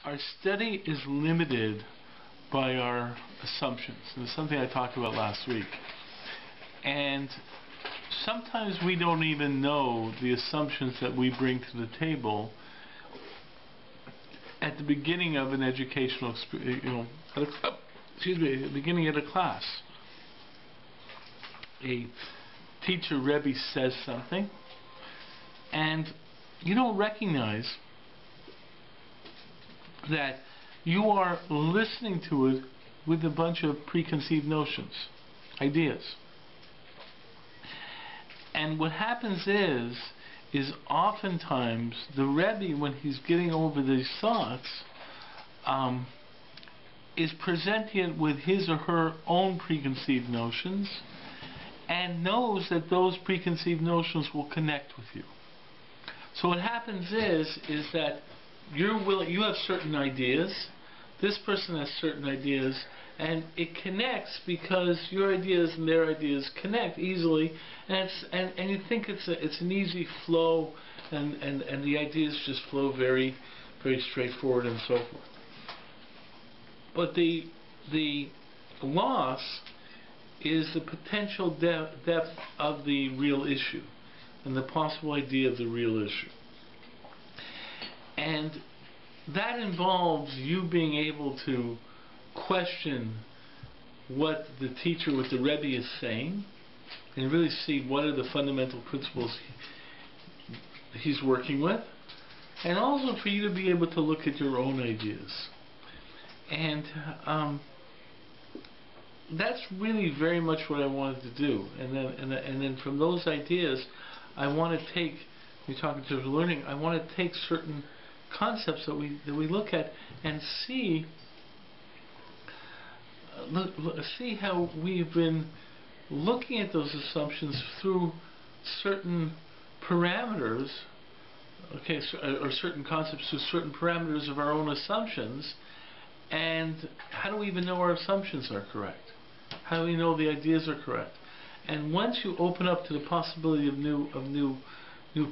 Our study is limited by our assumptions, and it's something I talked about last week. And sometimes we don't even know the assumptions that we bring to the table at the beginning of an educational experience, at the beginning of a class. A teacher, Rabbi, says something, and you don't recognize that you are listening to it with a bunch of preconceived notions, ideas. And what happens is oftentimes the Rebbe, when he's getting over these thoughts, is presenting it with his or her own preconceived notions, and knows that those preconceived notions will connect with you. So what happens is that you have certain ideas, this person has certain ideas, and it connects because your ideas and their ideas connect easily, and you think it's an easy flow, and the ideas just flow very, very straightforward and so forth. But the loss is the potential depth of the real issue and the possible idea of the real issue. And that involves you being able to question what the teacher, what the Rebbe is saying, and really see what are the fundamental principles he's working with, and also for you to be able to look at your own ideas. And that's really very much what I wanted to do. And then from those ideas, I want to take, we're talking to learning, I want to take certain concepts that we look at and see how we've been looking at those assumptions through certain parameters, okay, or certain concepts through certain parameters of our own assumptions. And how do we even know our assumptions are correct? How do we know the ideas are correct? And once you open up to the possibility of new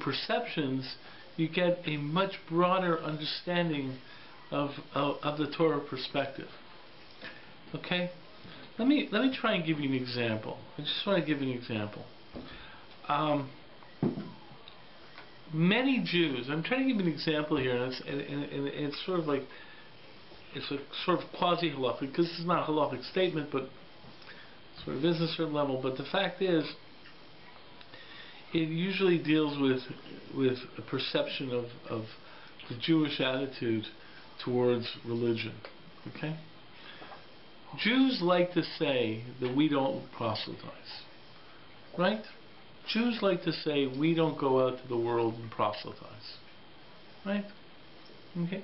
perceptions, you get a much broader understanding of the Torah perspective. Okay? Let me try and give you an example. I just want to give you an example. Many Jews, I'm trying to give you an example here, and it's sort of like, it's a sort of quasi-halachic, because this is not a halachic statement, but sort of is a certain level. But the fact is, it usually deals with a perception of the Jewish attitude towards religion. Okay? Jews like to say that we don't proselytize. Right? Jews like to say we don't go out to the world and proselytize. Right? Okay?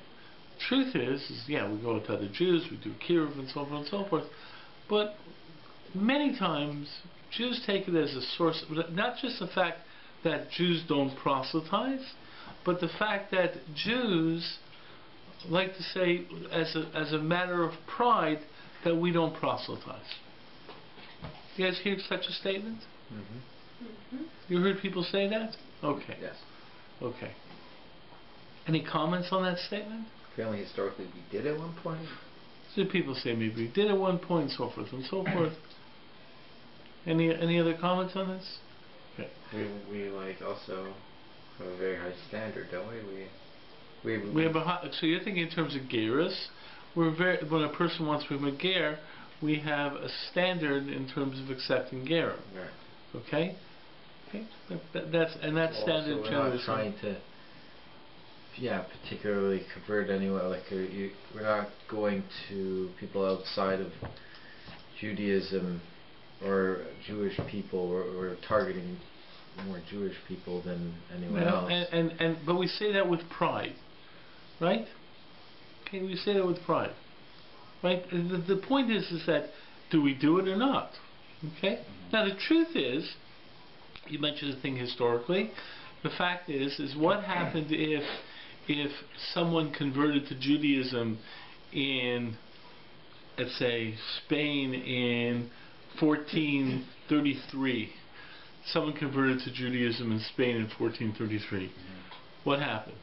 Truth is, yeah, we go out to other Jews, we do kiruv and so forth and so forth, but many times Jews take it as a source, not just the fact that Jews don't proselytize, but the fact that Jews like to say as a matter of pride that we don't proselytize. You guys hear such a statement? Mm-hmm. Mm-hmm. You heard people say that? Okay. Yes. Okay. Any comments on that statement? Apparently, historically, we did at one point. So people say maybe we did at one point, so forth and so forth. Any other comments on this? Okay. We like also have a very high standard, don't we? We have a high, so you're thinking in terms of gerus. When a person wants to become a ger, we have a standard in terms of accepting gerim. Right. Okay. Okay. That's standard. We're not trying to. Yeah, particularly convert anyone. Like we're not going to people outside of Judaism or Jewish people. We're targeting more Jewish people than anyone else. But we say that with pride, right? Okay, we say that with pride, right? The point is that do we do it or not? Okay. Mm-hmm. Now the truth is, you mentioned the thing historically. The fact is what happened if someone converted to Judaism in, let's say, Spain in 1433. Someone converted to Judaism in Spain in 1433. Mm-hmm. What happened?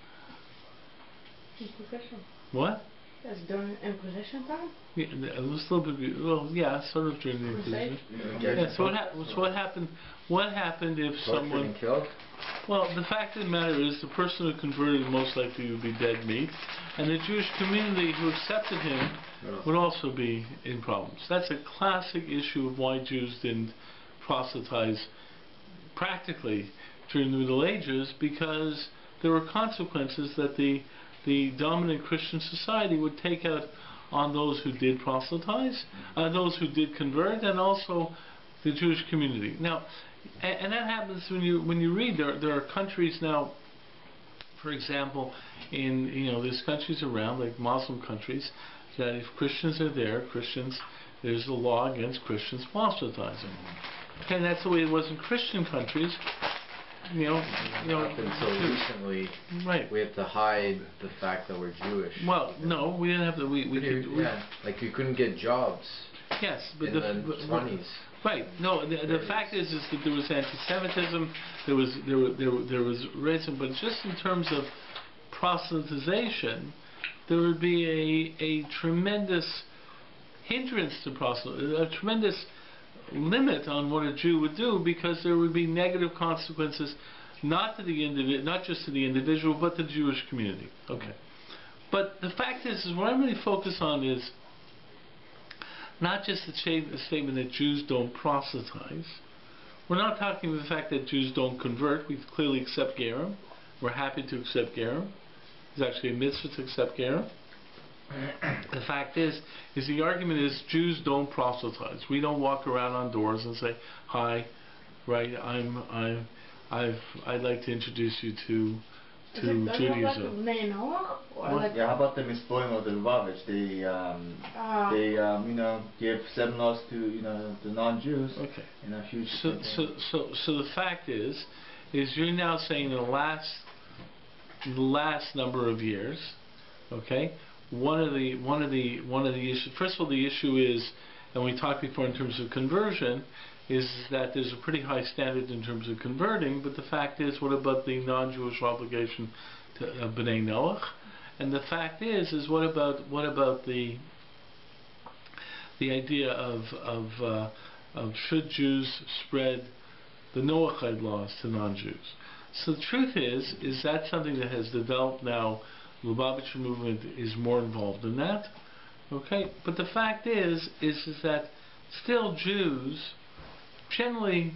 Inquisition. What? That's during Inquisition time? Yeah, it was a little bit, well, yeah, sort of during the Inquisition. Yeah, so what happened if someone... and killed? Well, the fact of the matter is the person who converted most likely would be dead meat, and the Jewish community who accepted him would also be in problems. That's a classic issue of why Jews didn't proselytize practically during the Middle Ages, because there were consequences that the dominant Christian society would take out on those who did proselytize, those who did convert, and also the Jewish community. Now, and that happens when you read. There are countries now, for example, there's countries around, like Muslim countries, that if Christians are there, there's a law against Christians proselytizing. Okay, and that's the way it was in Christian countries. Up until recently, right, we had to hide the fact that we're Jewish. Well, no, we didn't have to. Like you couldn't get jobs. Yes, but in the 20s. Right. No, the fact is that there was anti-Semitism, there was racism, but just in terms of proselytization, there would be a tremendous hindrance to proselytization, a tremendous limit on what a Jew would do, because there would be negative consequences, not just to the individual, but to the Jewish community. Okay. But the fact is what I'm really focused on is not just the statement that Jews don't proselytize. We're not talking about the fact that Jews don't convert. We clearly accept Gerim. We're happy to accept Gerim. It's actually a mitzvah to accept Gerim. The fact is the argument is Jews don't proselytize. We don't walk around on doors and say, "Hi, right? I'd like to introduce you to Judaism." Yeah, how about the misspelling of the Lubavitch? They give 7 laws to the non-Jews. Okay. Huge. So the fact is you're now saying in the last number of years, okay, one of the issues. First of all, the issue is, and we talked before in terms of conversion, is that there's a pretty high standard in terms of converting, but the fact is, what about the non-Jewish obligation to B'nai Noach? And the fact is what about the idea of should Jews spread the Noachide laws to non-Jews? So the truth is that's something that has developed now. The Lubavitcher movement is more involved in that. Okay, but the fact is that still Jews, generally,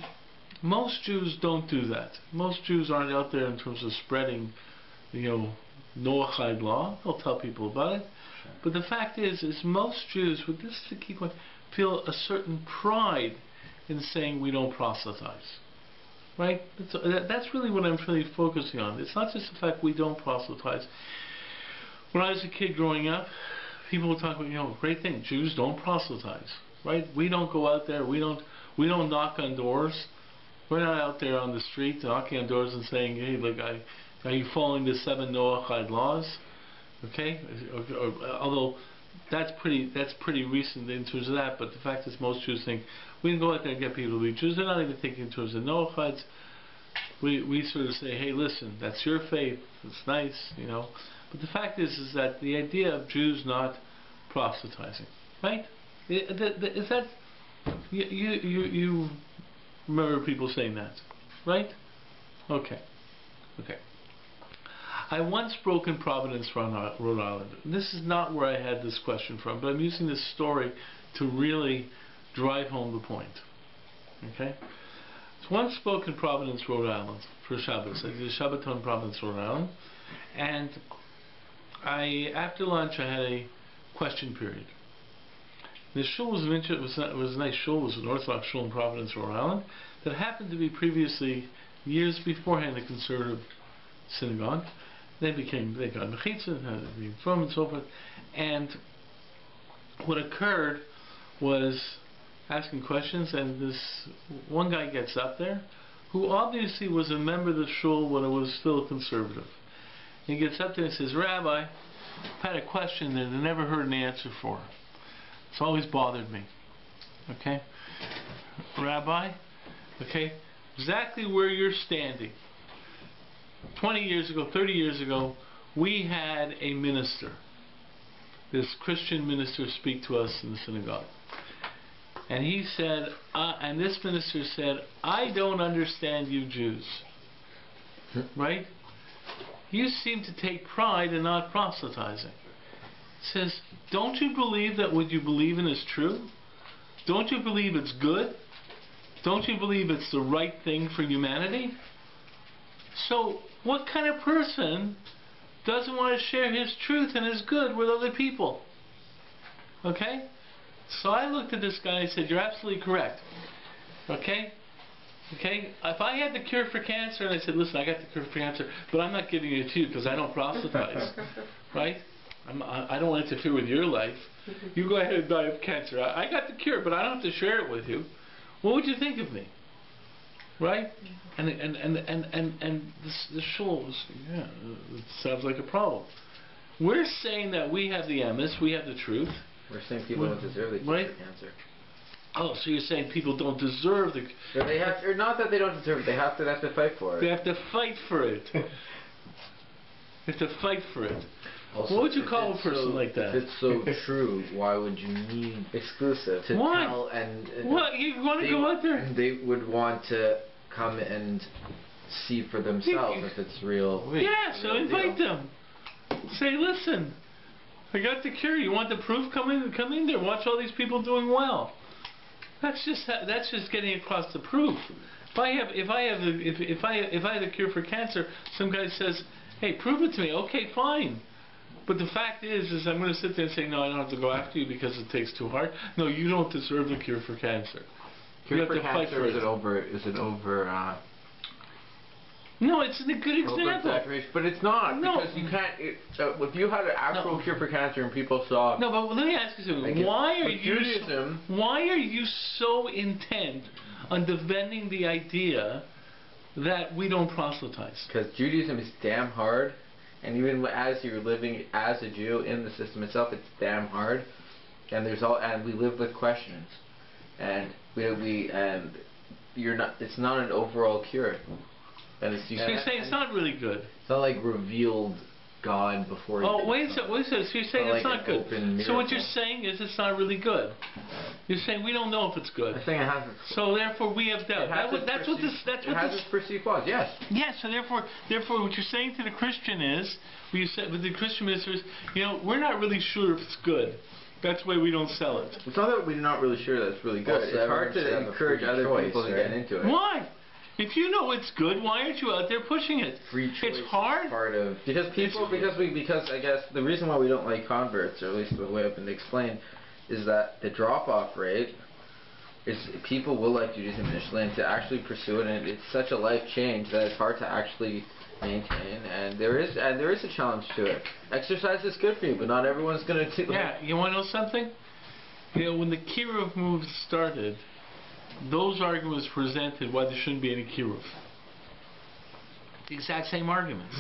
most Jews don't do that. Most Jews aren't out there in terms of spreading, Noachide law. They'll tell people about it. Sure. But the fact is most Jews, with this is the key point, feel a certain pride in saying we don't proselytize. Right? That's really what I'm really focusing on. It's not just the fact we don't proselytize. When I was a kid growing up, people would talk about, great thing, Jews don't proselytize. Right? We don't go out there, we don't knock on doors. We're not out there on the street knocking on doors and saying, hey, are you following the 7 Noachide laws? Okay? Although that's pretty recent in terms of that, but the fact is most Jews think we can go out there and get people to be Jews. They're not even thinking in terms of Noachides. We sort of say, hey, listen, that's your faith, it's nice, But the fact is that the idea of Jews not proselytizing, right? Is that you remember people saying that, right? Okay. I once spoke in Providence, Rhode Island. This is not where I had this question from, but I'm using this story to really drive home the point. Okay? So once spoke in Providence, Rhode Island for Shabbos. I did a Shabbaton in Providence, Rhode Island, and after lunch I had a question period. The shul was was a nice shul. It was an Orthodox shul in Providence, Rhode Island, that happened to be previously, years beforehand, a conservative synagogue. They got mechitza, had to be from and so forth. And what occurred was asking questions, and this one guy gets up there, who obviously was a member of the shul when it was still conservative. He gets up there and says, Rabbi, I've had a question that I never heard an answer for. It's always bothered me. Okay? Rabbi, okay, exactly where you're standing. 20 years ago, 30 years ago, we had a minister. this Christian minister speak to us in the synagogue. And he said, and this minister said, I don't understand you Jews. Right? You seem to take pride in not proselytizing. He says, don't you believe that what you believe in is true? Don't you believe it's good? Don't you believe it's the right thing for humanity? So, what kind of person doesn't want to share his truth and his good with other people? Okay? So I looked at this guy and I said, you're absolutely correct. Okay? Okay? If I had the cure for cancer and I said, listen, I got the cure for cancer, but I'm not giving it to you because I don't proselytize. Right? I don't want to interfere with your life. You go ahead and die of cancer. I got the cure, but I don't have to share it with you. What would you think of me? Right? And the shul was, yeah, it sounds like a problem. We're saying that we have the emes, we have the truth. We're saying people don't deserve the cure for cancer. Oh, so you're saying people don't deserve the... Or they have, or not that they don't deserve it, they have to fight for it. They have to fight for it. They have to fight for it. Also, what would you call a person like that? If it's so true, why would you need exclusive to tell and what? You want to go out there? They would want to come and see for themselves if it's real. Yeah, so invite them. Say, listen, I got the cure. You want the proof? Come in there. Watch all these people doing well. That's just getting across the proof. If I have the cure for cancer, some guy says, hey, prove it to me. Okay, fine. But the fact is I'm going to sit there and say, no, I don't have to go after you because it takes too hard. No, you don't deserve the cure for cancer. Cure for cancer is it over? No, it's a good example. But it's not, because you can't. If you had an actual cure for cancer and people saw. No, but let me ask you something. Why are you so intent on defending the idea that we don't proselytize? Because Judaism is damn hard. And even as you're living as a Jew in the system itself, it's damn hard. And we live with questions. And you're not. It's not an overall cure. And so you're saying it's not really good. It's not like revealed God before you. Oh, wait a second. So you're saying it's not good. So what you're saying is it's not really good. You're saying we don't know if it's good. I'm saying it has. So therefore we have doubt. That's what this perceived flaws. Yes. Yes. So therefore what you're saying to the Christian is, what you said with the Christian ministers, we're not really sure if it's good. That's why we don't sell it. It's not that we're not really sure that it's really good. It's hard to encourage other people to get into it. Why? If you know it's good, why aren't you out there pushing it? Free choice it's hard. Because I guess the reason why we don't like converts, or at least the way I've been explained, is that the drop-off rate is people will like Judaism initially, and to actually pursue it, and it's such a life change that it's hard to actually maintain. And there is a challenge to it. Exercise is good for you, but not everyone's going to do it. Yeah, you want to know something? When the Kiruv move started, those arguments presented why there shouldn't be any kiruv. The exact same arguments.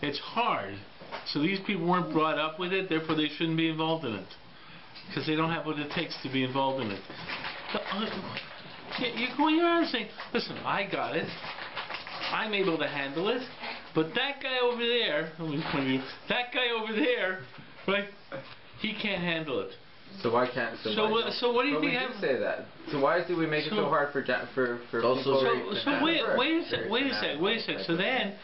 It's hard. So these people weren't brought up with it, therefore they shouldn't be involved in it. Because they don't have what it takes to be involved in it. You're going around and saying, listen, I got it. I'm able to handle it. But that guy over there, that guy over there, right, he can't handle it. So why can't? So what do you think? We do say that. So why do we make it so hard for people? So wait a second. So then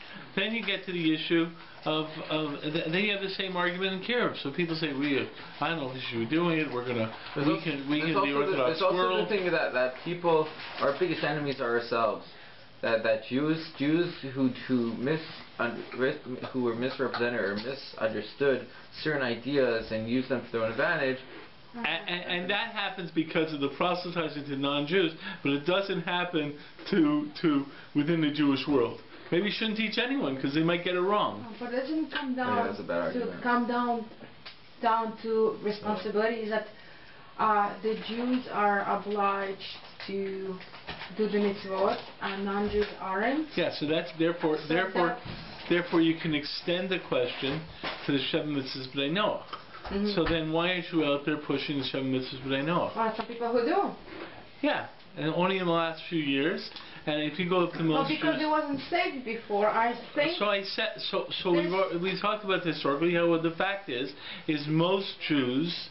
you get to the issue of then you have the same argument in Kiruv. So people say I don't know if we should be doing it. We can the Orthodox There's also world. the thing that people, our biggest enemies are ourselves. That Jews who were misrepresented or misunderstood certain ideas and used them for their own advantage. And that happens because of the proselytizing to non-Jews, but it doesn't happen to within the Jewish world. Maybe you shouldn't teach anyone because they might get it wrong. But it doesn't come down to responsibility. Is that the Jews are obliged to do the mitzvot and non-Jews aren't? Yeah, so that's therefore you can extend the question to the Sheva Mitzvahs B'nai Noach. So then why aren't you out there pushing the Sheva Mitzvahs B'nai Noach? Some people who do. Yeah, and only in the last few years. And if you go up to most because Jews, it wasn't safe before, I think. so I said, we talked about this historically. How the fact is most Jews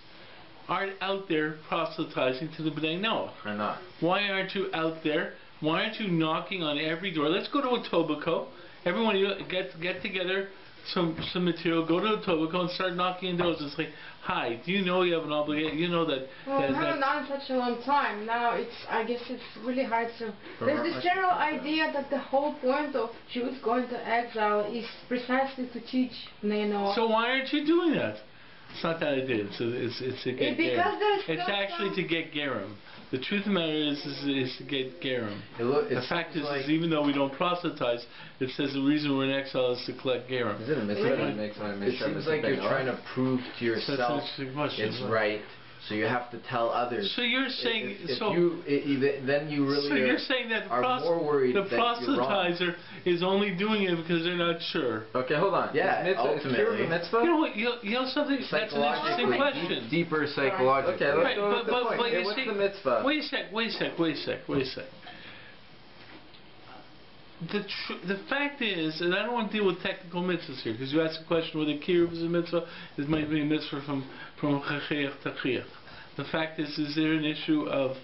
aren't out there proselytizing to the B'nai Noach. Or not. Why aren't you out there? Why aren't you knocking on every door? Let's go to a Tobacco. Everyone, you get together some material. Go to a Tobacco and start knocking on doors and say, "Hi, do you know you have an obligation? You know that." Well, we haven't done it such a long time. Now I guess it's really hard to. There's this general idea that the whole point of Jews going to exile is precisely to teach Bnei Noach. So why aren't you doing that? It's not that idea. It's to get Gerim. It's actually to get Gerim. The truth of the matter is to get Gerim. The fact is even though we don't proselytize, it says the reason we're in exile is to collect Gerim. Is it a it seems like you're trying to prove to yourself it's right. So you have to tell others. So you're saying then you really so you're saying that more worried the proselytizer is only doing it because they're not sure. Okay, hold on. Yeah, ultimately. You know what? You know something? That's an interesting question. Deeper psychological. Okay, let's go with the point. What's the mitzvah? Wait a sec. The fact is, and I don't want to deal with technical mitzvahs here, because you asked the question whether kiruv is a mitzvah. It might be a mitzvah from chachiyach to chiyach. The fact is there an issue of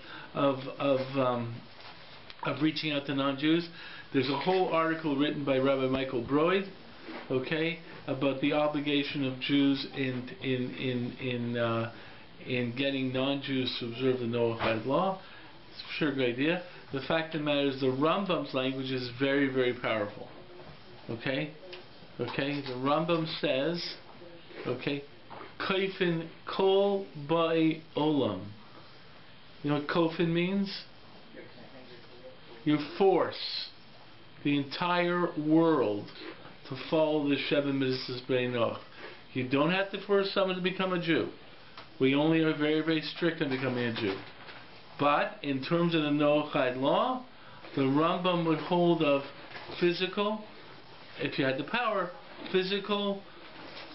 reaching out to non-Jews? There's a whole article written by Rabbi Michael Broyd, okay, about the obligation of Jews in getting non-Jews to observe the Noahide law. It's for sure a good idea. The fact of the matter is the Rambam's language is very, very powerful. Okay? Okay? The Rambam says, okay, Kofen kol ba'i olam. You know what Kofen means? You force the entire world to follow the Sheva Mitzvahs B'nai Noach. You don't have to force someone to become a Jew. We only are very, very strict on becoming a Jew. But in terms of the Noachide law, the Rambam would hold of physical, if you had the power, physical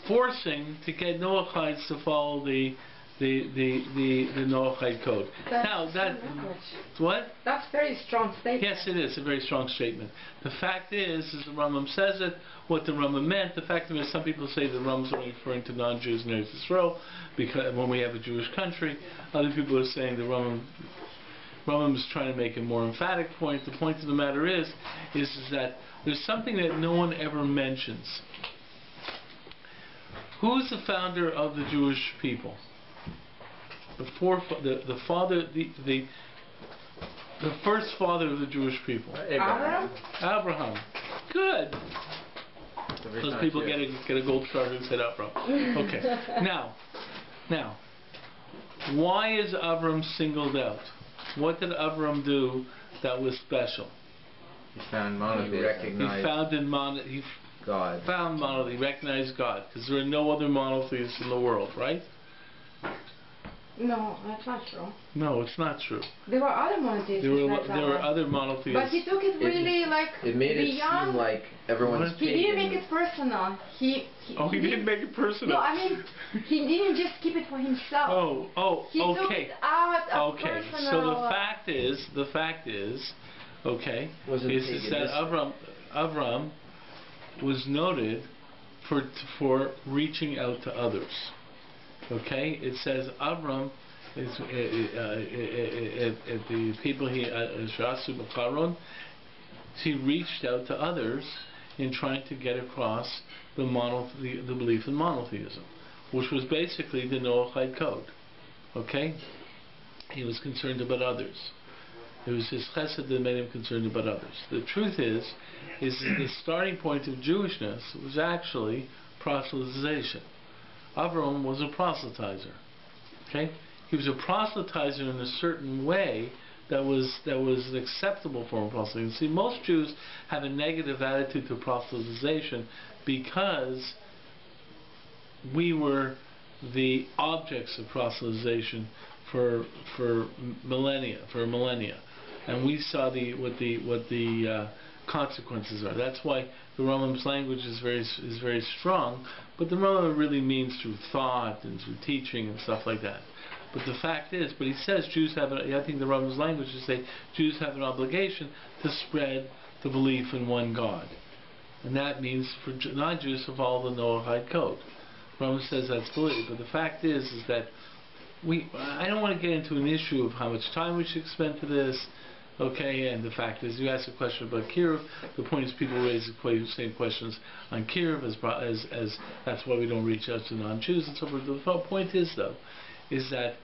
forcing to get Noachides to follow the Noachide code. What? That's a very strong statement. Yes, it is a very strong statement. The fact is the Rambam says it. What the Rambam meant. The fact is, some people say the Rambam's only referring to non-Jews in Eretz Yisrael, because when we have a Jewish country. Other people are saying the Rambam is trying to make a more emphatic point. The point of the matter is that there's something that no one ever mentions. Who's the founder of the Jewish people? The first father of the Jewish people. Abraham. Good. Those people get a gold star who said Abraham. Okay. Now, why is Abraham singled out? What did Abraham do that was special? He found monotheism. He found monotheism. He recognized God, because there are no other monotheists in the world, right? No, that's not true. No, it's not true. There were other monotheists. There were other monotheists. But he took it really it made beyond. It seem like everyone's. He didn't make it personal. He didn't make it personal. No, I mean, he didn't just keep it for himself. He took it out of personal. So the fact is, that Avram was noted for reaching out to others. Okay, it says Avram is the people he reached out to others in trying to get across the belief in monotheism, which was basically the Noachide code. Okay, he was concerned about others. It was his chesed that made him concerned about others. The truth is the starting point of Jewishness was actually proselytization. Avram was a proselytizer. Okay, he was a proselytizer in a certain way that was an acceptable form of proselytizing. See, most Jews have a negative attitude to proselytization because we were the objects of proselytization for millennia, and we saw what the consequences are. That's why the Rambam's language is very strong, but the Rambam really means through thought and through teaching and stuff like that. But the fact is, but he says Jews have, I think the Rabbi's language is say Jews have an obligation to spread the belief in one God. And that means for non-Jews to follow the Noahide code. Rambam says that's valid, but the fact is that I don't want to get into an issue of how much time we should spend to this, okay, and the fact is, you asked a question about Kiruv, the point is people raise the same questions on Kiruv as that's why we don't reach out to non-Jews and so forth. The point is, though, is that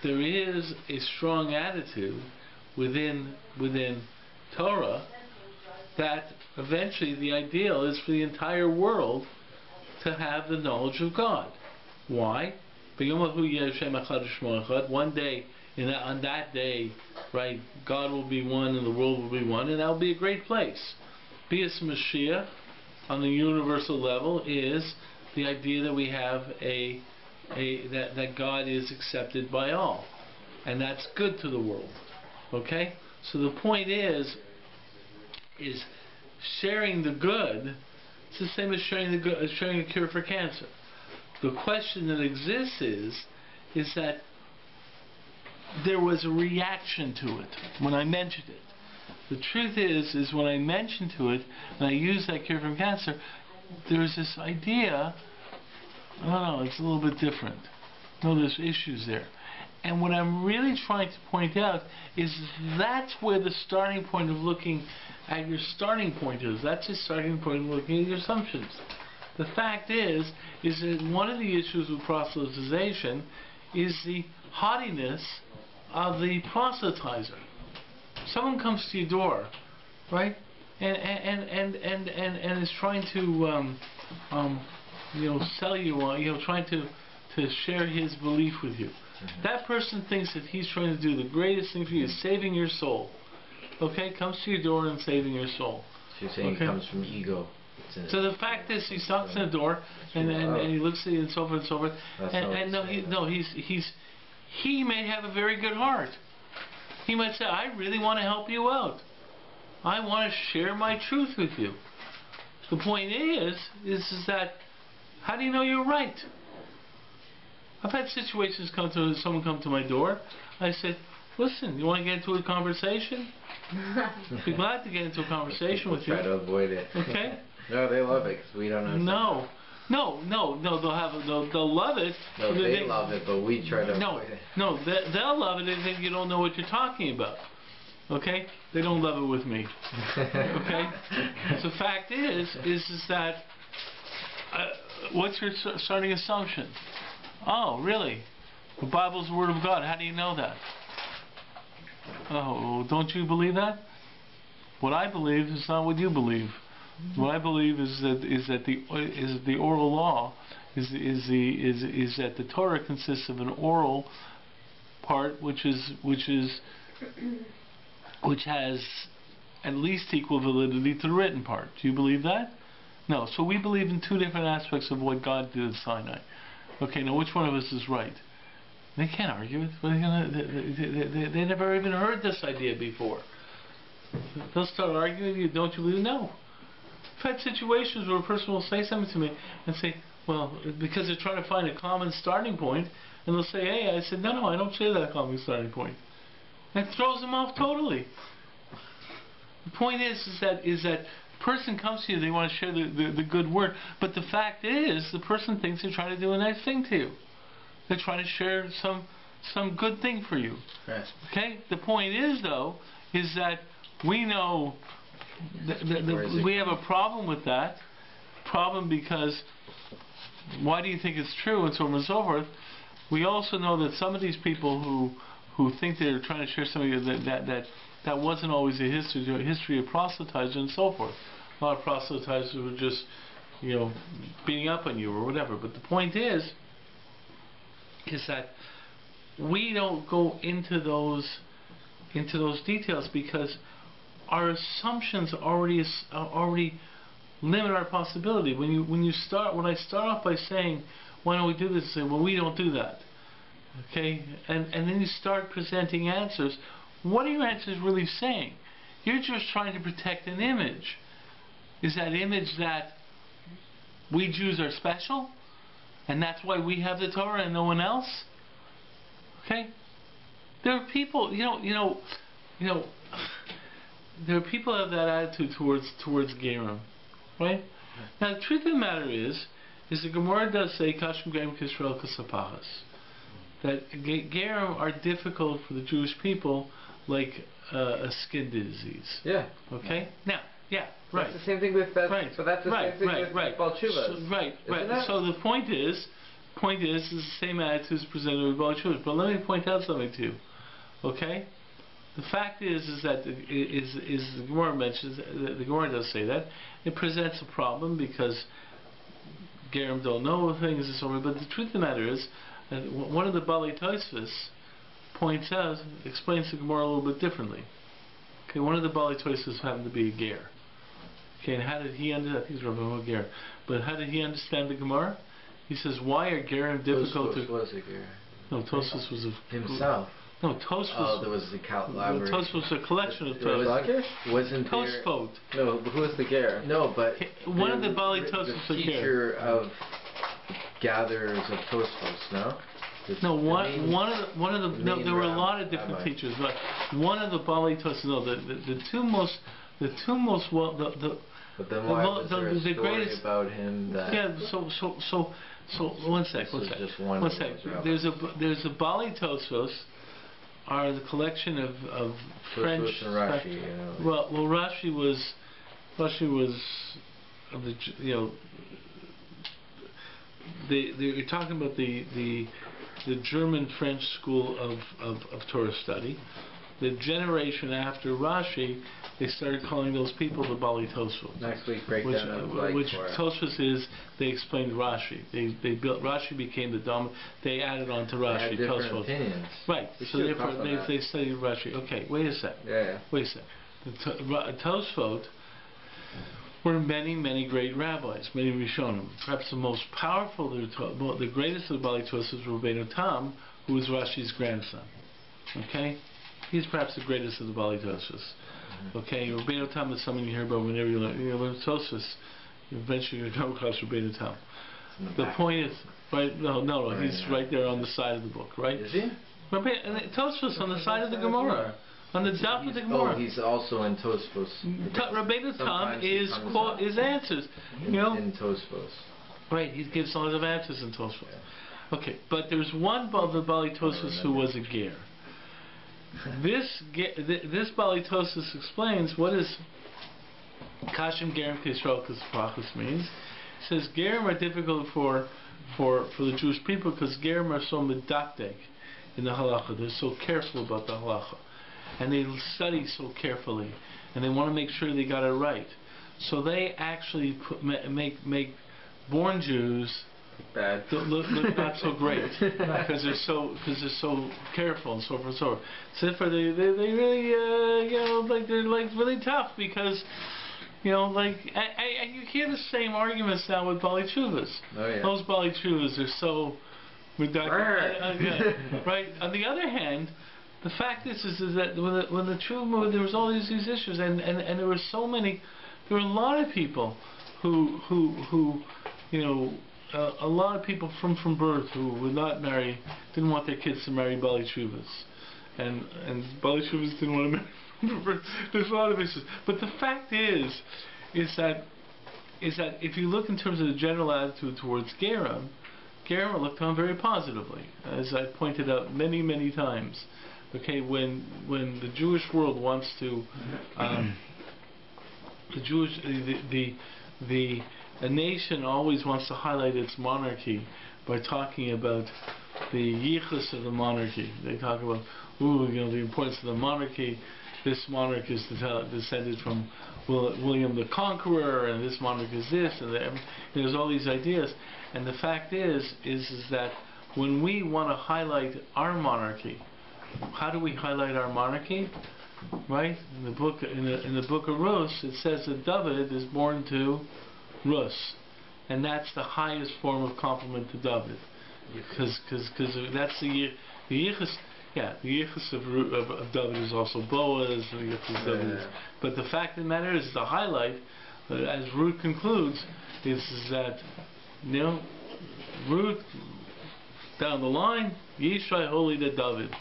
there is a strong attitude within Torah that eventually the ideal is for the entire world to have the knowledge of God. Why? One day, on that day, right, God will be one and the world will be one, and that will be a great place. Bias Mashiach, on the universal level, is the idea that we have that God is accepted by all, and that's good to the world. Okay, so the point is sharing the good. It's the same as sharing a cure for cancer. The question that exists is that there was a reaction to it when I mentioned it. The truth is when I mentioned to it and I used that cure for cancer, there's this idea. I don't know. It's a little bit different. No, there's issues there. And what I'm really trying to point out is that's where the starting point of looking at your starting point is. That's the starting point of looking at your assumptions. The fact is that one of the issues with proselytization is the haughtiness of the proselytizer. Someone comes to your door, right, and is trying to sell you, trying to share his belief with you. Mm-hmm. That person thinks that he's trying to do the greatest thing for you, saving your soul. Okay, comes to your door and saving your soul. So you're saying it comes from ego. So the fact is, he knocks on the door and he looks at you and so forth and so forth. He may have a very good heart. He might say, I really want to help you out. I want to share my truth with you. The point is that how do you know you're right? I've had situations someone come to my door. I said, listen, you want to get into a conversation? I'd be glad to get into a conversation with you. Try to avoid it. Okay? No, they love it because we don't know. No. They'll love it. No, they love it, but we try to avoid it. No, they'll love it if you don't know what you're talking about. Okay? They don't love it with me. Okay? So the fact is that what's your starting assumption? Oh, really? The Bible's the Word of God. How do you know that? Oh, don't you believe that? What I believe is not what you believe. What I believe is that the oral law is that the Torah consists of an oral part which has at least equal validity to the written part. Do you believe that? No. So we believe in two different aspects of what God did at Sinai. Okay, now which one of us is right? They can't argue it. They never even heard this idea before. They'll start arguing with you. Don't you believe? No. I've had situations where a person will say something to me and say, well, because they're trying to find a common starting point, and they'll say, hey, I said, no, I don't share that common starting point. And it throws them off totally. The point is that the person comes to you, they want to share the good word, but the fact is the person thinks they're trying to do a nice thing to you. They're trying to share some good thing for you. Yes. Okay? The point is, though, is that we know we have a problem with that. Problem because why do you think it's true and so on and so forth? We also know that some of these people who think they're trying to share something that wasn't always a history of proselytizing and so forth. A lot of proselytizers were just beating up on you or whatever. But the point is that we don't go into those details because our assumptions already limit our possibility. When I start off by saying, why don't we do this? Say, well, we don't do that. Okay, and then you start presenting answers. What are your answers really saying? You're just trying to protect an image. Is that image that we Jews are special, and that's why we have the Torah and no one else? Okay? There are people, there are people who have that attitude towards Gerim, right? Now the truth of the matter is the Gemara does say Kashim Gerim Kisrael Kasapachas, that Gerim are difficult for the Jewish people like a skin disease. Yeah. Okay. Now, yeah, right. That's the same thing with that. Right. But that's the same thing with Baal Teshuvos. So, right. It? So the point is the same attitude is presented with Baal Teshuvos. But let me point out something to you. Okay. The fact is that the Gemara mentions, the Gemara does say that it presents a problem because Gerim don't know things and so on. But the truth of the matter is that one of the Balei Tosfos points out, explains the Gemara a little bit differently. Okay, one of the Balei Tosfos happened to be a ger. Okay, and how did he understand? I think it's Rabbi ger. But how did he understand the Gemara? He says, why are Gerim difficult to? Was a ger. No, Tosfos was himself. No, Tosfos. Oh, there was the library. Tosfos was a collection of Tosfos. Wasn't Tosfot. No, who was the ger? No, but one of the Balei Tosfos was a ger. Teacher of gatherers of Tosfos, no? No, one of the no, there were a lot of different teachers, but one of the Balei Tosfos. No, the two most well But then why was there a the story greatest about him that? Yeah, so one sec. There's a Balei Tosfos are the collection of French. And Rashi, Well, Rashi was of the you're talking about the German French school of Torah study. The generation after Rashi, they started calling those people the Balei Tosfos. Next week breakdown of which Tosfos is, they explained Rashi. They built Rashi became the dominant. They added on to Rashi. They had different Tosfos. Opinions. Right. So therefore they studied Rashi. Okay, wait a sec. Yeah. Wait a sec. The Tosfot were many great rabbis, many Rishonim. Perhaps the most powerful, the greatest of the Balei Tosfos was Rabbeinu Tam, who was Rashi's grandson. Okay. He's perhaps the greatest of the Balei Tosfos. Okay, Rabbeinu Tam is something you hear about whenever you learn Tosfos. Eventually you come across Rabbeinu Tam. The point is, right? No, he's right there on the side of the book, right? Is he? Tosfos on the side of the Gemara, on the daf of the Gemara. Oh, he's also in Tosfos. Rabbeinu Tam is answers. In Tosfos. Right, he gives a lot of answers in Tosfos. Yeah. Okay, but there's one of the Balei Tosfos who was a ger. This Balei Tosfos explains what is Kashim Gerim Kisrael Kasapachas means. It says Gerim are difficult for the Jewish people because Gerim are so medakdek in the halacha. They're so careful about the halacha, and they study so carefully, and they want to make sure they got it right. So they actually make born Jews bad. Look not so great because they're so careful and so forth and so on. So therefore they really they're really tough because you hear the same arguments now with Balei Teshuvos. Oh, yeah. Those Balei Teshuvos are so right. On the other hand, the fact is that when the Tshuva moved, there was all these issues and there were so many. There were a lot of people who a lot of people from birth who would not marry, didn't want their kids to marry Balei Teshuvos, and Balei Teshuvos didn't want to marry from birth. There's a lot of issues, but the fact is that if you look in terms of the general attitude towards Gerim are looked on very positively, as I pointed out many times. Okay, when the Jewish world wants to, a nation always wants to highlight its monarchy by talking about the yichus of the monarchy. They talk about, the importance of the monarchy. This monarch is descended from William the Conqueror, and this monarch is this, and there's all these ideas. And the fact is that when we want to highlight our monarchy, how do we highlight our monarchy? Right? In the book of Rus, it says that David is born to Rus, and that's the highest form of compliment to David, because that's the yichus. Yeah, the yichus of David is also Boaz. The yichus of David but the fact of the matter is, the highlight, as Ruth concludes, is that Ruth down the line, Yishai holy to David.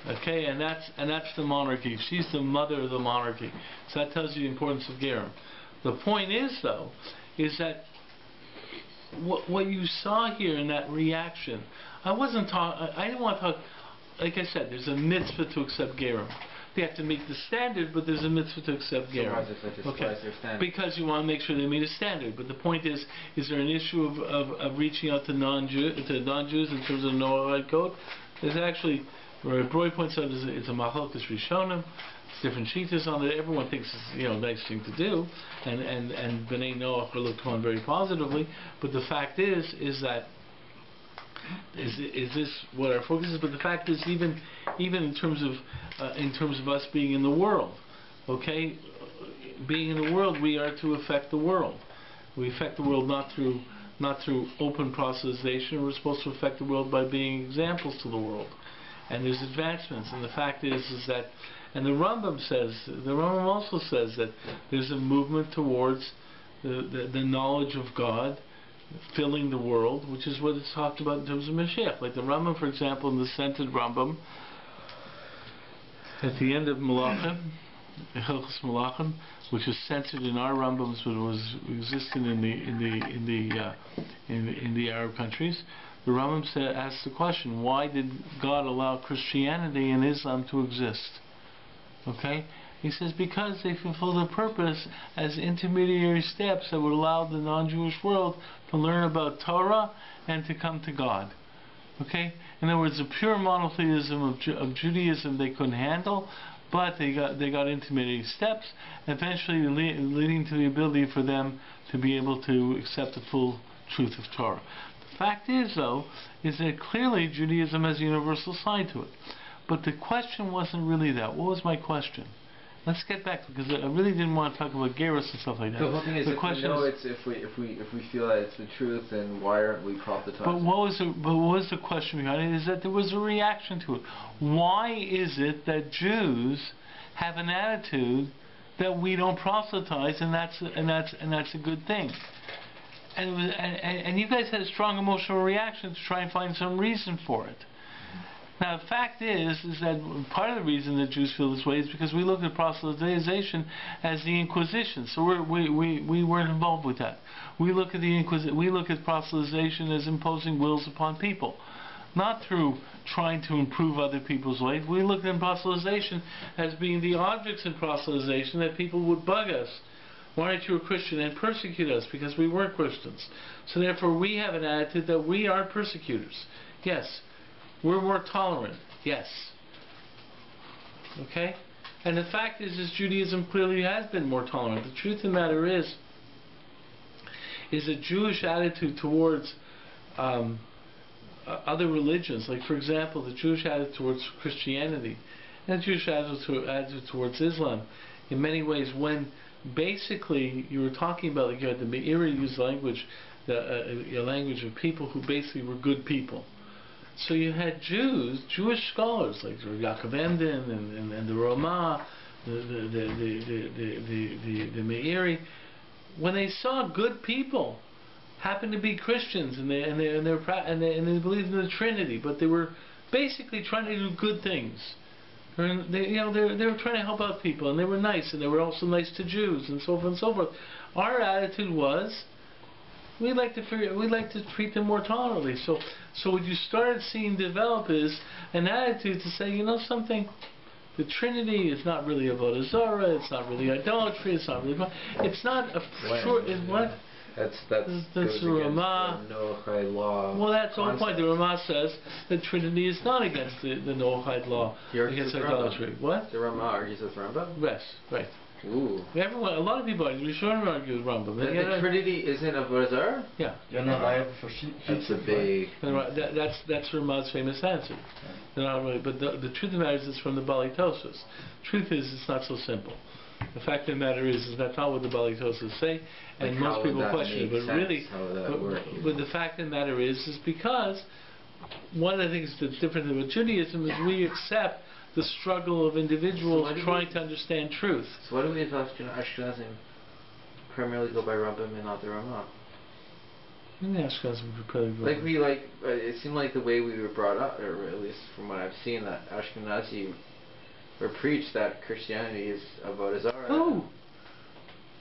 Okay, and that's the monarchy. She's the mother of the monarchy. So that tells you the importance of Gerim. The point is, though, is that what you saw here in that reaction, I didn't want to talk, like I said, there's a mitzvah to accept Gerim. They have to meet the standard, but there's a mitzvah to accept Gerim. Because you want to make sure they meet a standard. But the point is there an issue of reaching out to non-Jews in terms of the Noahide code? There's actually, Rabbi points out, it's a machlokes rishonim. It's different shitas on it. Everyone thinks it's a nice thing to do, and Bnei Noach are looked upon very positively. But the fact is that is this what our focus is? But the fact is, even in terms of us being in the world, okay, being in the world, we are to affect the world. We affect the world not through open proselytization. We're supposed to affect the world by being examples to the world. And there's advancements. And the fact is that, and the Rambam also says that there's a movement towards the knowledge of God filling the world, which is what it's talked about in terms of Mashiach. Like the Rambam, for example, in the Scented Rambam, at the end of Malachim, Hilchos Malachim, which is censored in our Rambams, but was existing in the Arab countries. The Rambam asks the question: why did God allow Christianity and Islam to exist? Okay. He says because they fulfill their purpose as intermediary steps that would allow the non-Jewish world to learn about Torah and to come to God. Okay? In other words, the pure monotheism of Judaism they couldn't handle, but they got intermediary steps, eventually leading to the ability for them to be able to accept the full truth of Torah. The fact is, though, is that clearly Judaism has a universal side to it. But the question wasn't really that. What was my question? Let's get back, because I really didn't want to talk about Gerus and stuff like that. The whole thing is, if we feel that it's the truth, then why aren't we proselytizing? But what was the question behind it? Is that there was a reaction to it. Why is it that Jews have an attitude that we don't proselytize, and that's a good thing? And you guys had a strong emotional reaction to try and find some reason for it. Now, the fact is that part of the reason that Jews feel this way is because we look at proselytization as the Inquisition. So we weren't involved with that. We look at proselytization as imposing wills upon people, not through trying to improve other people's life. We look at proselytization as being the objects in proselytization that people would bug us. Why aren't you a Christian? And persecute us because we weren't Christians. So therefore, we have an attitude that we are persecutors. Yes. We're more tolerant, yes. Okay? And the fact is Judaism clearly has been more tolerant. The truth of the matter is a Jewish attitude towards other religions. Like, for example, the Jewish attitude towards Christianity and the Jewish attitude towards Islam. In many ways, when basically you were talking about, like you had the Meiri use language, a language of people who basically were good people. So you had Jewish scholars like Yaakov Emden and the Ramah, the Meiri, when they saw good people happen to be Christians and they believed in the Trinity, but they were basically trying to do good things. They were trying to help out people, and they were nice, and they were also nice to Jews, and so forth and so forth. Our attitude was, we like to treat them more tolerantly. So what you started seeing develop is an attitude to say, you know something, the Trinity is not really about Azara, it's not really idolatry, it's not really, it's not a short. What? That's the Ramah. The Noahide law. Well, that's the whole point. The Ramah says the Trinity is not against the Noahide law, against idolatry. What? The Ramah argues with Rambam? Yes, right. Ooh. A lot of people argue. We shouldn't argue with Rambam. The Trinity isn't a Azara? Yeah. That's a big. That's Ramah's famous answer. They're not really, but the truth of the matter is it's from the Bali Tosfos. Truth is, it's not so simple. The fact of the matter is that's not what the Bali Tosfos say, and most people question it. But really, but the fact of the matter is because one of the things that's different about Judaism is we accept the struggle of individuals trying to understand truth. So why do we as Ashkenazim primarily go by Rambam and not the Ramah? The Ashkenazim would probably go. Like it seemed like the way we were brought up, or at least from what I've seen, that Ashkenazi were preached that Christianity is avodah Oh!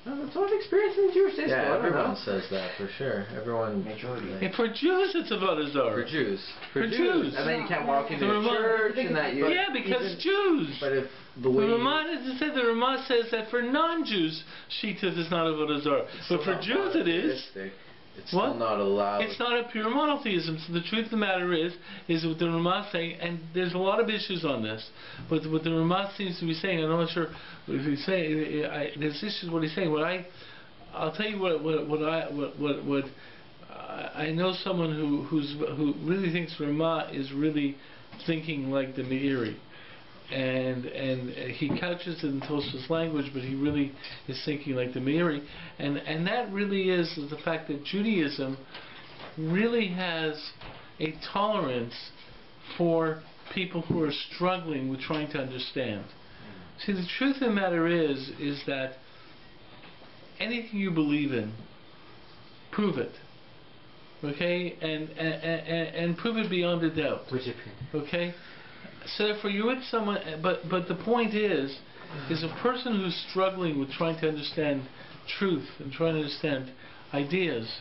That's what I've experienced in the Jewish day. Yeah, everyone says that for sure. Everyone. Majority. And for Jews, it's avodah zarah. For Jews. For Jews. And then you can't walk into The a Ramah- church and that you. Yeah, because Jews. But if The the way. Ramah says that for non-Jews, Shita is not avodah zarah. But for Jews, it is. It's What? still not allowed. It's not a pure monotheism. So the truth of the matter is what the Ramah saying, and there's a lot of issues on this, but what the Ramah seems to be saying, I'm not sure if he's saying, there's issues what he's saying. I'll tell you what I know someone who really thinks Ramah is really thinking like the Meiri. And he couches it in Tosfos language, but he really is thinking like the Meiri, and that really is the fact that Judaism really has a tolerance for people who are struggling with trying to understand. See, the truth of the matter is that anything you believe in, prove it, okay, and prove it beyond a doubt, okay. So therefore you're with someone, but the point is a person who's struggling with trying to understand truth and trying to understand ideas.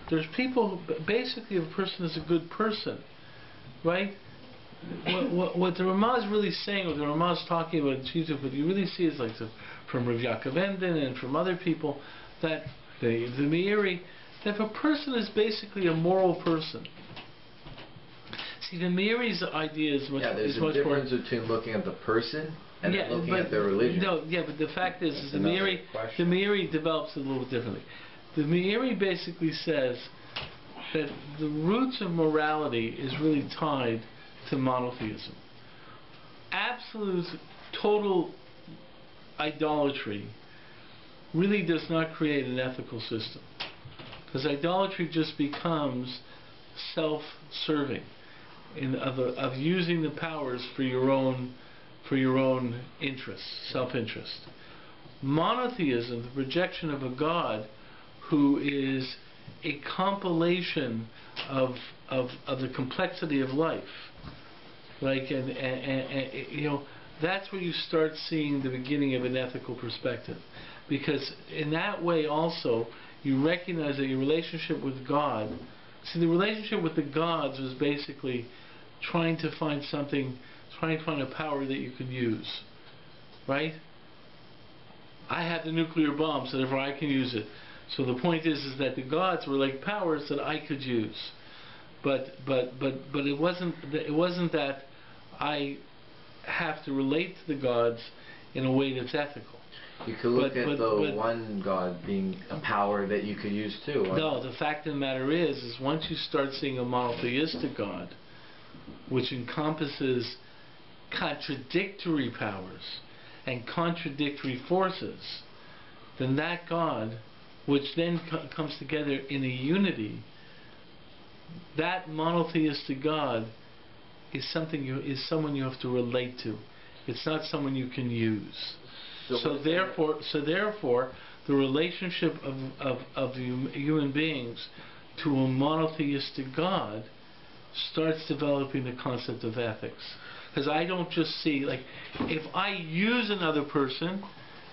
There's people, basically if a person is a good person, right? What the Ramah is really saying, what the Ramah is talking about in Jesus, what you really see is like from Rav Yaakov Enden and from other people, that the Meiri, that if a person is basically a moral person. See, the Meiri's idea is much, there's a difference between looking at the person and then looking at their religion. No, but the fact is the Meiri develops it a little bit differently. The Meiri basically says that the roots of morality is really tied to monotheism. Absolute, total idolatry really does not create an ethical system, because idolatry just becomes self-serving. Of using the powers for your own interests, self-interest. Monotheism, the projection of a God who is a compilation of the complexity of life, like and that's where you start seeing the beginning of an ethical perspective, because in that way also you recognize that your relationship with God. See, the relationship with the gods was basically trying to find a power that you could use, right? I have the nuclear bomb, so therefore I can use it. So the point is that the gods were like powers that I could use, but it wasn't that I have to relate to the gods in a way that's ethical. You could look at the one God being a power that you could use too. No, the fact of the matter is once you start seeing a monotheistic God, which encompasses contradictory powers and contradictory forces, then that God, which then comes together in a unity, that monotheistic God is someone you have to relate to. It's not someone you can use. So therefore, the relationship of human beings to a monotheistic God starts developing the concept of ethics. Because I don't just see, like, if I use another person,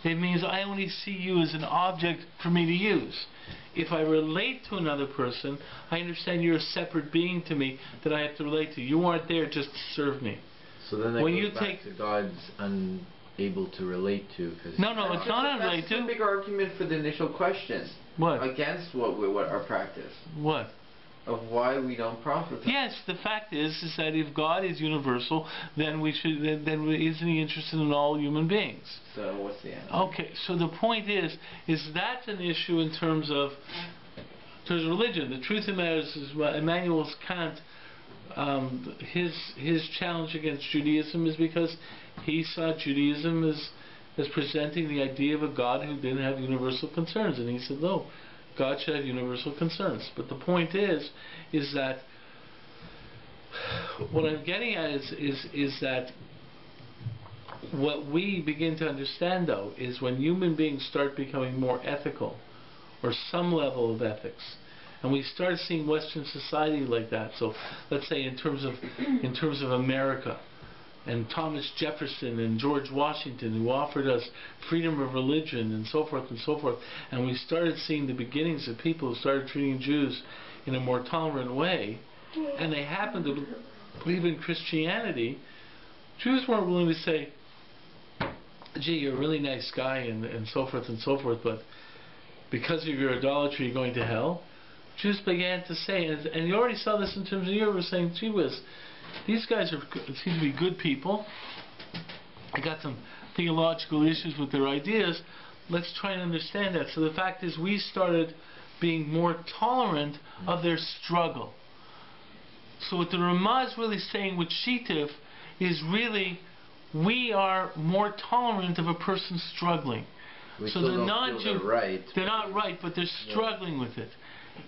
it means I only see you as an object for me to use. If I relate to another person, I understand you're a separate being to me that I have to relate to. You aren't there just to serve me. So then that goes back to God's unable to relate to. No, it's not unrelated to. That's a big argument for the initial question. What? Against what our practice. What? Of why we don't proselytize. Yes, the fact is that if God is universal, then then isn't He interested in all human beings? So what's the answer? Okay, so the point is that's an issue in terms of religion. The truth of the matter is Immanuel Kant, his challenge against Judaism is because he saw Judaism as presenting the idea of a God who didn't have universal concerns, and he said no. God should have universal concerns. But the point is that what I'm getting at is that what we begin to understand, though, is when human beings start becoming more ethical, or some level of ethics, and we started seeing Western society like that. So let's say in terms of America, and Thomas Jefferson and George Washington, who offered us freedom of religion and so forth and so forth, and we started seeing the beginnings of people who started treating Jews in a more tolerant way, and they happened to believe in Christianity. Jews weren't willing to say, gee, you're a really nice guy and so forth, but because of your idolatry you're going to hell. Jews began to say, and you already saw this in terms of you were saying, gee whiz, these guys seem to be good people. I got some theological issues with their ideas. Let's try and understand that. So the fact is, we started being more tolerant of their struggle. So what the Ramah is really saying with Shittif is really, we are more tolerant of a person struggling. We so still the don't non-Jew, feel they're right. They're not right, but they're struggling with it.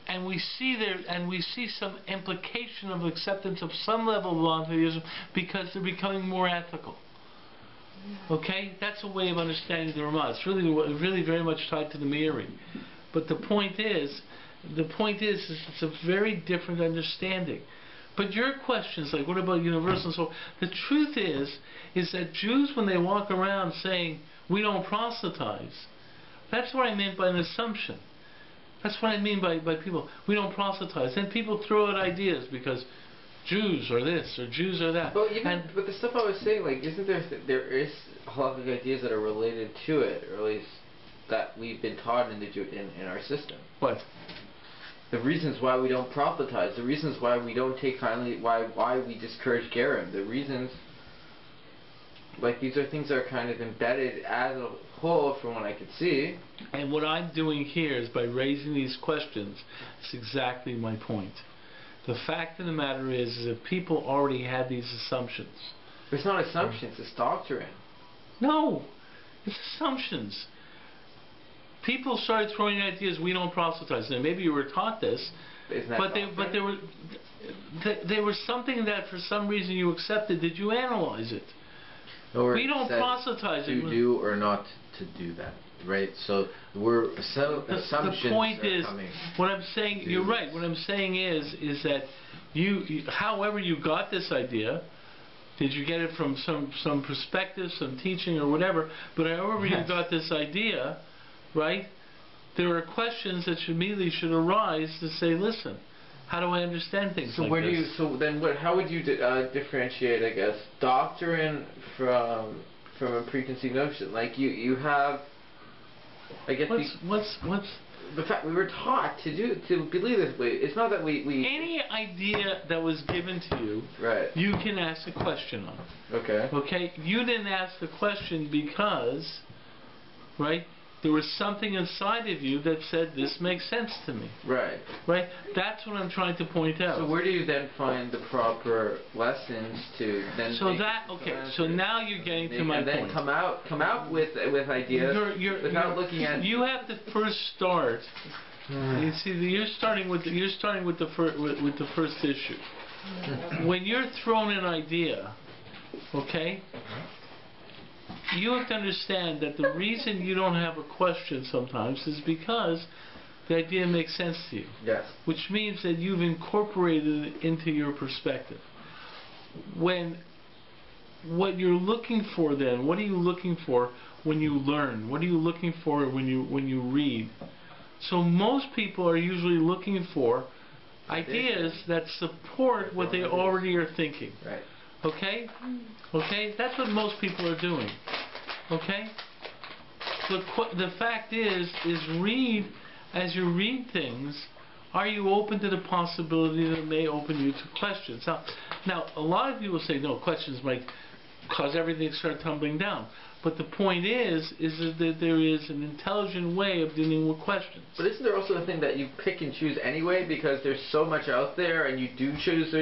And we see some implication of acceptance of some level of monotheism because they're becoming more ethical. Okay, that's a way of understanding the Ramah. It's really very much tied to the Meiri. But the point is it's a very different understanding. But your questions, like what about universal? So the truth is that Jews, when they walk around saying we don't proselytize, that's what I meant by an assumption. That's what I mean by people. We don't proselytize. Then people throw out ideas because Jews are this or Jews are that. But but the stuff I was saying, like, isn't there is a lot of ideas that are related to it, or at least that we've been taught in our system. What? The reasons why we don't proselytize, the reasons why we don't take kindly, why we discourage Gerim, the reasons, like, these are things that are kind of embedded as a whole from what I could see. And what I'm doing here is by raising these questions, it's exactly my point. The fact of the matter is that people already had these assumptions. It's not assumptions, it's doctrine. No, it's assumptions. People started throwing ideas, we don't proselytize. Now maybe you were taught this, but they were something that for some reason you accepted. Did you analyze it? We don't proselytize. To do or not to do that, right? So assumptions. The point is, what I'm saying. You're right. What I'm saying is that you, however you got this idea, did you get it from some perspective, some teaching, or whatever? But however you got this idea, right? There are questions that immediately should arise to say, listen, how do I understand things so like where this? do you? So then, how would you differentiate, I guess, doctrine from a preconceived notion? Like you have, I guess. What's the fact we were taught to believe this way? It's not that we any idea that was given to you, right? You can ask a question on. Okay. Okay. You didn't ask the question because, right? There was something inside of you that said, this makes sense to me. Right. Right? That's what I'm trying to point out. So where do you then find the proper lessons to then so now you're getting to my point. And then come out with ideas without looking at... You have to first start... You see, you're starting with the first issue. When you're thrown an idea, okay... You have to understand that the reason you don't have a question sometimes is because the idea makes sense to you. Yes. Which means that you've incorporated it into your perspective. What you're looking for then, what are you looking for when you learn? What are you looking for when you read? So most people are usually looking for ideas that support what they already are thinking. Right. Okay? Okay? That's what most people are doing. Okay? The fact is read, as you read things, are you open to the possibility that it may open you to questions? Now a lot of people say, no, questions might cause everything to start tumbling down. But the point is that there is an intelligent way of dealing with questions. But isn't there also the thing that you pick and choose anyway, because there's so much out there, and you do choose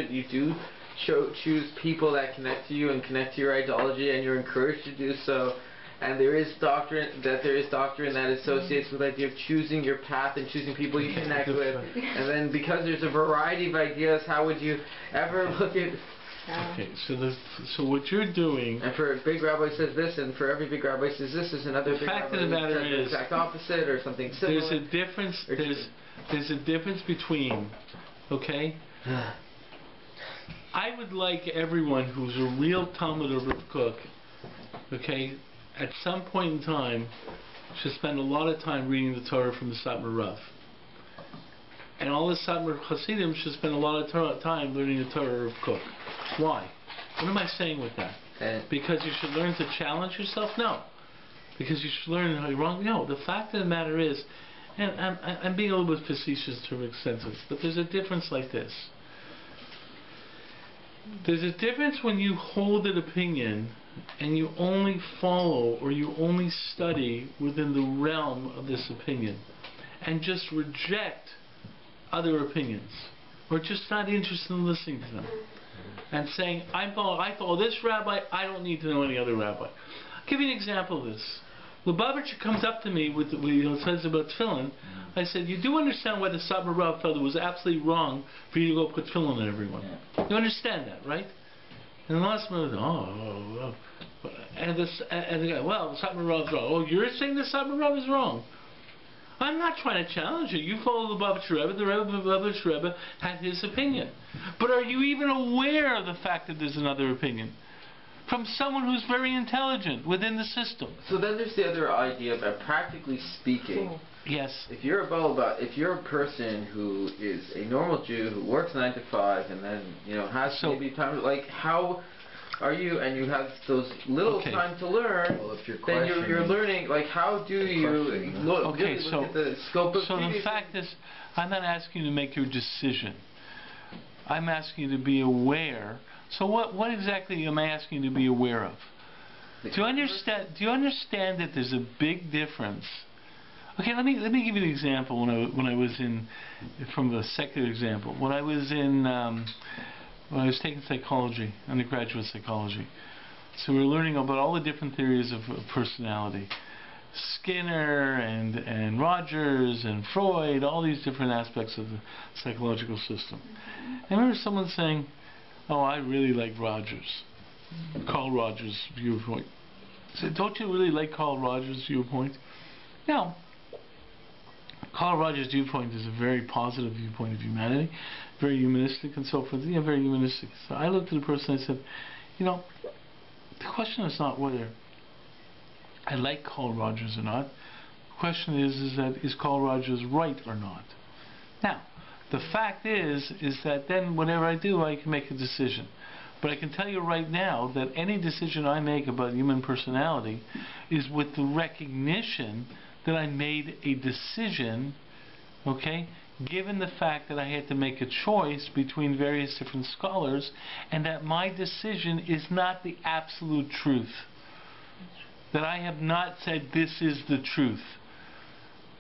people that connect to you and connect to your ideology, and you're encouraged to do so. And there is doctrine that associates with the idea of choosing your path and choosing people you connect with. And then because there's a variety of ideas, how would you ever look at... Okay, so what you're doing... And for a big rabbi says this, and for every big rabbi says this, there's another big rabbi that says the exact opposite or something similar. There's a difference... There's a difference between, okay? I would like everyone who's a real Talmud or Rav Kook, okay, at some point in time, should spend a lot of time reading the Torah from the Satmar Rav. And all the Satmar Hasidim should spend a lot of time learning the Torah of Kook. Why? What am I saying with that? Because you should learn to challenge yourself? No. Because you should learn how you're wrong? No. The fact of the matter is, and I'm being a little bit facetious to make sense of this, but there's a difference like this. There's a difference when you hold an opinion and you only follow or you only study within the realm of this opinion and just reject other opinions or just not interested in listening to them and saying, I follow this rabbi, I don't need to know any other rabbi. I'll give you an example of this. Lubavitcher comes up to me with says about tefillin. I said, you do understand why the Satmar Rav felt it was absolutely wrong for you to go put tefillin on everyone. You understand that, right? And the last minute, and the guy, well, the Satmar Rav's wrong. Oh, you're saying the Satmar Rav is wrong? I'm not trying to challenge you. You follow the Lubavitcher Rebbe. The Lubavitcher Rebbe had his opinion. But are you even aware of the fact that there's another opinion? From someone who's very intelligent within the system. So then there's the other idea about practically speaking. Yes. If you're a person who is a normal Jew who works 9 to 5 and then has maybe time, like how are you, and you have those little time to learn, well, if then you're learning, like how do you look at the scope of the fact is, I'm not asking you to make your decision. I'm asking you to be aware. So what exactly am I asking you to be aware of? Do you understand that there's a big difference? Okay, let me give you an example. When I was in, from the secular example, when I was taking psychology, undergraduate psychology, so we were learning about all the different theories of personality, Skinner and Rogers and Freud, all these different aspects of the psychological system. I remember someone saying, "Oh, I really like Rogers, Carl Rogers' viewpoint." I said, "Don't you really like Carl Rogers' viewpoint?" No. Carl Rogers' viewpoint is a very positive viewpoint of humanity, very humanistic and so forth. Yeah, very humanistic. So I looked at the person and I said, the question is not whether I like Carl Rogers or not. The question is Carl Rogers right or not? Now, the fact is that then whatever I do, I can make a decision. But I can tell you right now that any decision I make about human personality is with the recognition that I made a decision, okay, given the fact that I had to make a choice between various different scholars, and that my decision is not the absolute truth. That I have not said this is the truth.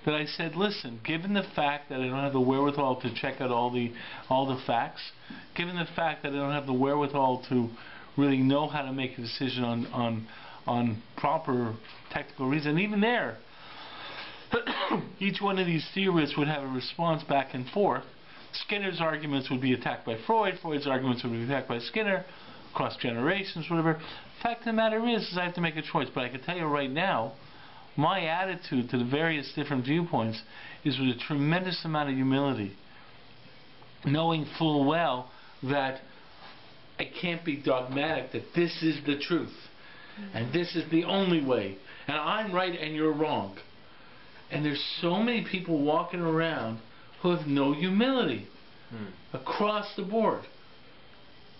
That I said, listen, given the fact that I don't have the wherewithal to check out all the facts, given the fact that I don't have the wherewithal to really know how to make a decision on proper technical reason, and even there, each one of these theorists would have a response back and forth. Skinner's arguments would be attacked by Freud, Freud's arguments would be attacked by Skinner, across generations, whatever. The fact of the matter is I have to make a choice, but I can tell you right now, my attitude to the various different viewpoints is with a tremendous amount of humility, knowing full well that I can't be dogmatic, that this is the truth, and this is the only way, and I'm right and you're wrong. And there's so many people walking around who have no humility across the board.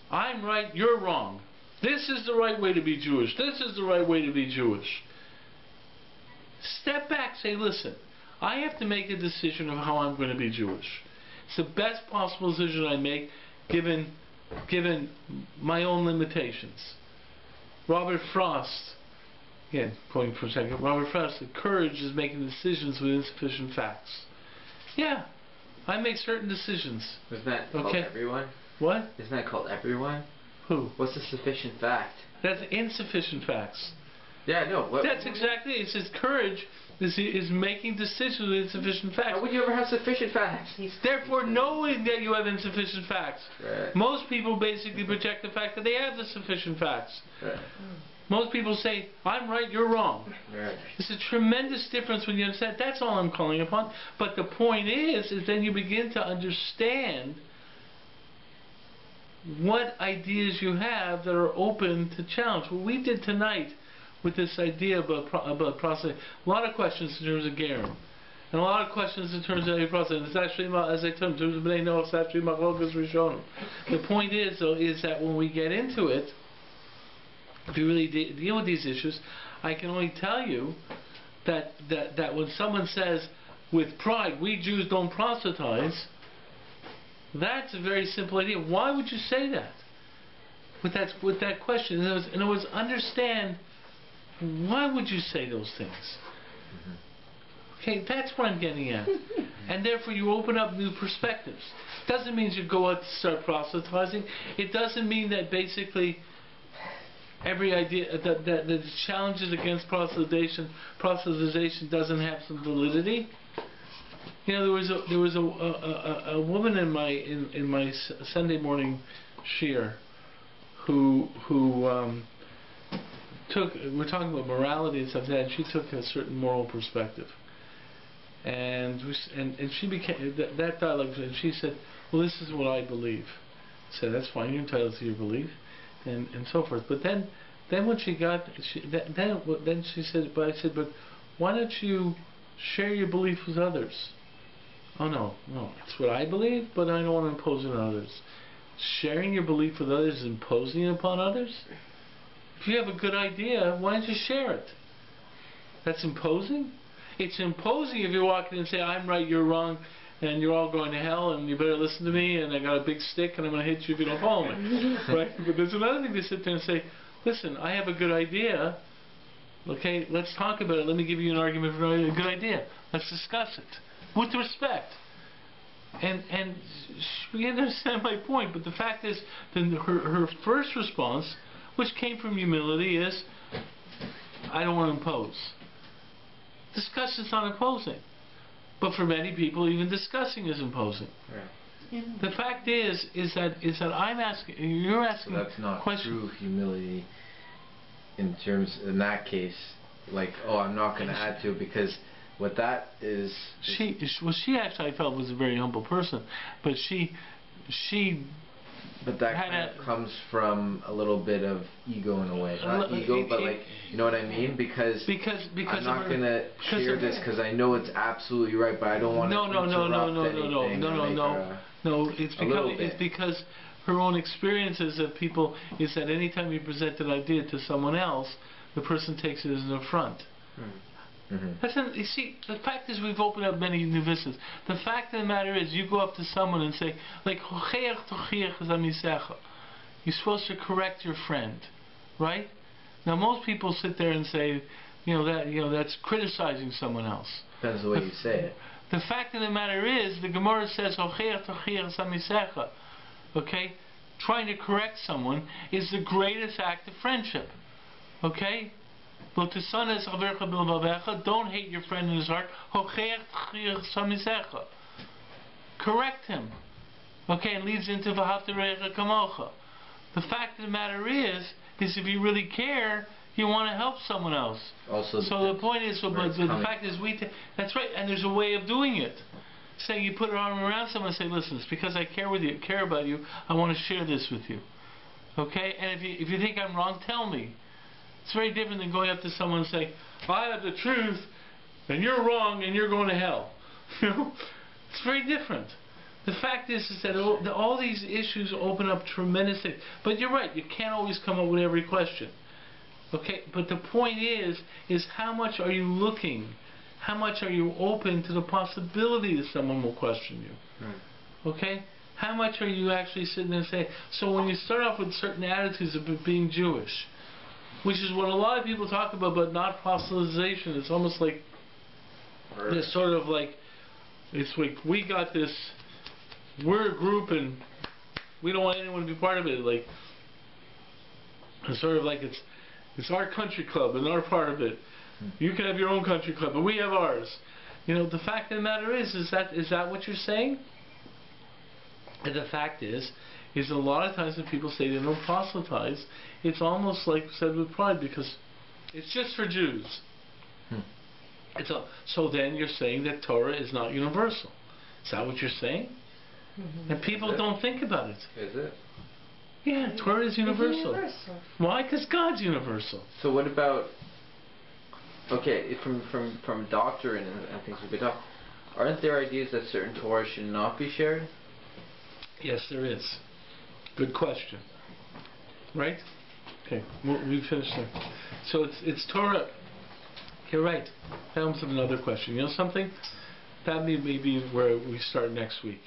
I'm right, you're wrong. This is the right way to be Jewish. This is the right way to be Jewish. Step back, say, listen, I have to make a decision of how I'm going to be Jewish. It's the best possible decision I make given my own limitations. Robert Frost, again, going for a second, Robert Frost, the courage is making decisions with insufficient facts. Yeah, I make certain decisions. Isn't that called everyone? What? Isn't that called everyone? Who? What's the sufficient fact? That's insufficient facts. Yeah, no. That's exactly it. It says courage is making decisions with insufficient facts. How would you ever have sufficient facts? Therefore, knowing that you have insufficient facts. Right. Most people basically project the fact that they have the sufficient facts. Right. Most people say, I'm right, you're wrong. Right. There's a tremendous difference when you understand. That's all I'm calling upon. But the point is then you begin to understand what ideas you have that are open to challenge. What we did tonight with this idea about proselytizing, a lot of questions in terms of Gerim, and a lot of questions in terms of proselytizing. It's actually, as I told you, in terms of Bnei Noach, it's actually Machlokas Rishonim. The point is, though, is that when we get into it, if you really deal with these issues, I can only tell you that when someone says, with pride, we Jews don't proselytize, that's a very simple idea. Why would you say that? With that question, in other words, understand, why would you say those things? Okay, that's what I'm getting at. And therefore you open up new perspectives. Doesn't mean you go out to start proselytizing. It doesn't mean that basically every idea that the challenges against proselytization doesn't have some validity. You know, there was a woman in my Sunday morning shiur who took, we're talking about morality and stuff like that, and she took a certain moral perspective, and she became that dialogue, and she said, well, this is what I believe. I said, that's fine, you're entitled to your belief, and so forth. But then when she got, then she said, but I said, but why don't you share your belief with others? Oh no, it's what I believe, but I don't want to impose it on others. Sharing your belief with others is imposing it upon others? If you have a good idea, why don't you share it? That's imposing? It's imposing if you walk in and say, I'm right, you're wrong, and you're all going to hell, and you better listen to me, and I got a big stick, and I'm going to hit you if you don't follow me. Right? But there's another thing to sit there and say, listen, I have a good idea, okay, let's talk about it, let me give you an argument for a good idea. Let's discuss it. With respect. And we understand my point, but the fact is, then her first response, which came from humility, is, I don't want to impose. Discussion's not imposing. But for many people, even discussing is imposing. Yeah. The fact is that I'm asking, you're asking. So that's not true humility in that case, like, oh, I'm not going to add to it, because what that is... She actually, I felt, was a very humble person, but she but that kind of comes from a little bit of ego in a way. Not ego, but like, you know what I mean? Because I'm not going to share this because I know it's absolutely right, but I don't want to No, it's because her own experiences of people is that anytime you present an idea to someone else, the person takes it as an affront. You see, the fact is, we've opened up many new vistas. The fact of the matter is, you go up to someone and say, like, you're supposed to correct your friend, right? Now, most people sit there and say, that's criticizing someone else. Depends the way you say it. The fact of the matter is, the Gemara says, okay? Trying to correct someone is the greatest act of friendship, okay? Don't hate your friend in his heart. Correct him. Okay, and leads into V'ahavta Re'echa Kamocha. The fact of the matter is if you really care, you want to help someone else. Also, so the point is, but the fact is, that's right, and there's a way of doing it. Saying you put an arm around someone and say, listen, it's because I care about you, I want to share this with you. Okay, and if you think I'm wrong, tell me. It's very different than going up to someone and saying, I have the truth, and you're wrong, and you're going to hell. It's very different. The fact is that all these issues open up tremendous things. But you're right, you can't always come up with every question. Okay, but the point is how much are you looking? How much are you open to the possibility that someone will question you? Right. Okay? How much are you actually sitting there and saying, so when you start off with certain attitudes of being Jewish, which is what a lot of people talk about, but not proselytization. It's almost like this sort of like, it's like we got this, we're a group and we don't want anyone to be part of it. Like, it's sort of like it's our country club and our part of it. You can have your own country club, but we have ours. The fact of the matter is that what you're saying? And the fact is is that a lot of times when people say they don't proselytize, it's almost like said with pride, because it's just for Jews. So then you're saying that Torah is not universal. Is that what you're saying? And people don't think about it. Is it? Yeah, Torah is universal. It's universal. Why? Because God's universal. So what about, okay, from doctrine and things we could talk, aren't there ideas that certain Torah should not be shared? Yes, there is. Good question. Right? Okay, we finished there. So it's Torah. You're right. That comes with another question. You know something? That may be where we start next week.